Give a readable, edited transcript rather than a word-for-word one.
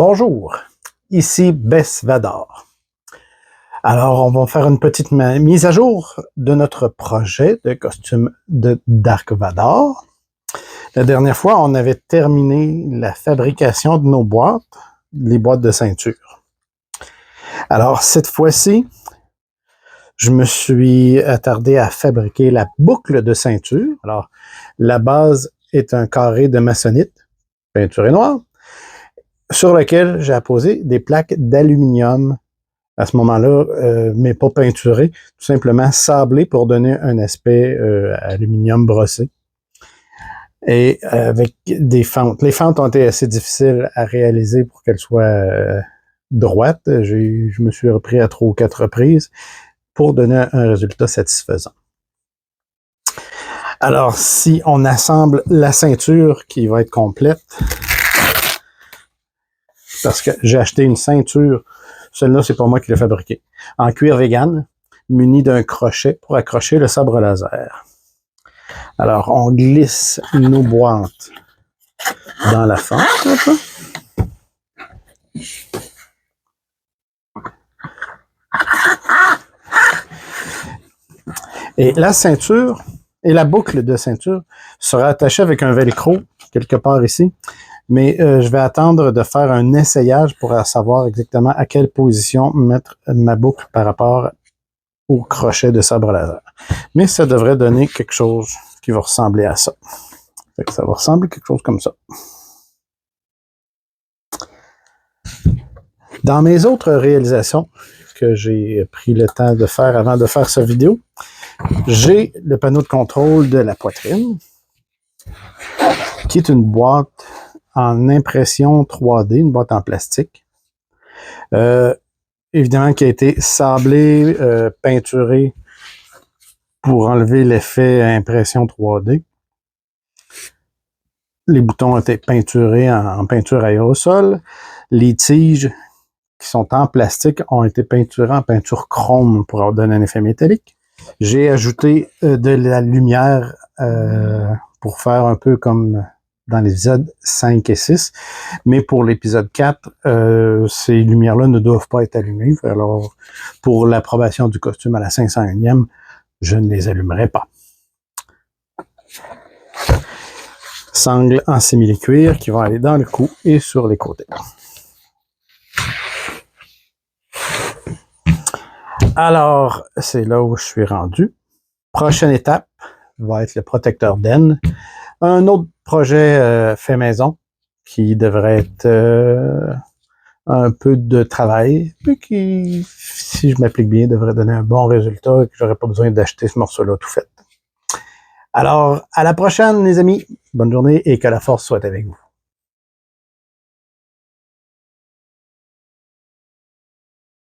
Bonjour, ici Bess Vador. Alors, on va faire une petite mise à jour de notre projet de costume de Dark Vador. La dernière fois, on avait terminé la fabrication de nos boîtes, les boîtes de ceinture. Alors, cette fois-ci, je me suis attardé à fabriquer la boucle de ceinture. Alors, la base est un carré de maçonnite, peinturé noir, sur lequel j'ai apposé des plaques d'aluminium à ce moment-là, mais pas peinturées, tout simplement sablées pour donner un aspect aluminium brossé. Et avec des fentes. Les fentes ont été assez difficiles à réaliser pour qu'elles soient droites. Je me suis repris à 3 ou 4 reprises pour donner un résultat satisfaisant. Alors, si on assemble la ceinture qui va être complète, parce que j'ai acheté une ceinture, celle-là, c'est pas moi qui l'ai fabriquée, en cuir vegan, muni d'un crochet pour accrocher le sabre laser. Alors, on glisse nos boîtes dans la fente. Et la ceinture et la boucle de ceinture sera attachée avec un velcro quelque part ici. Mais je vais attendre de faire un essayage pour savoir exactement à quelle position mettre ma boucle par rapport au crochet de sabre laser. Mais ça devrait donner quelque chose qui va ressembler à ça. Fait que ça va ressembler à quelque chose comme ça. Dans mes autres réalisations que j'ai pris le temps de faire avant de faire cette vidéo, j'ai le panneau de contrôle de la poitrine, qui est une boîte en impression 3D, une boîte en plastique. Évidemment, qui a été sablée, peinturée pour enlever l'effet impression 3D. Les boutons ont été peinturés en peinture aérosol. Les tiges qui sont en plastique ont été peinturées en peinture chrome pour leur donner un effet métallique. J'ai ajouté de la lumière pour faire un peu comme dans l'épisode 5 et 6. Mais pour l'épisode 4, ces lumières-là ne doivent pas être allumées. Alors, pour l'approbation du costume à la 501e, je ne les allumerai pas. Sangles en simili-cuir qui vont aller dans le cou et sur les côtés. Alors, c'est là où je suis rendu. Prochaine étape va être le protecteur d'aine. Un autre projet fait maison qui devrait être un peu de travail, mais qui, si je m'applique bien, devrait donner un bon résultat et que j'aurais pas besoin d'acheter ce morceau-là tout fait. Alors, à la prochaine, les amis. Bonne journée et que la force soit avec vous.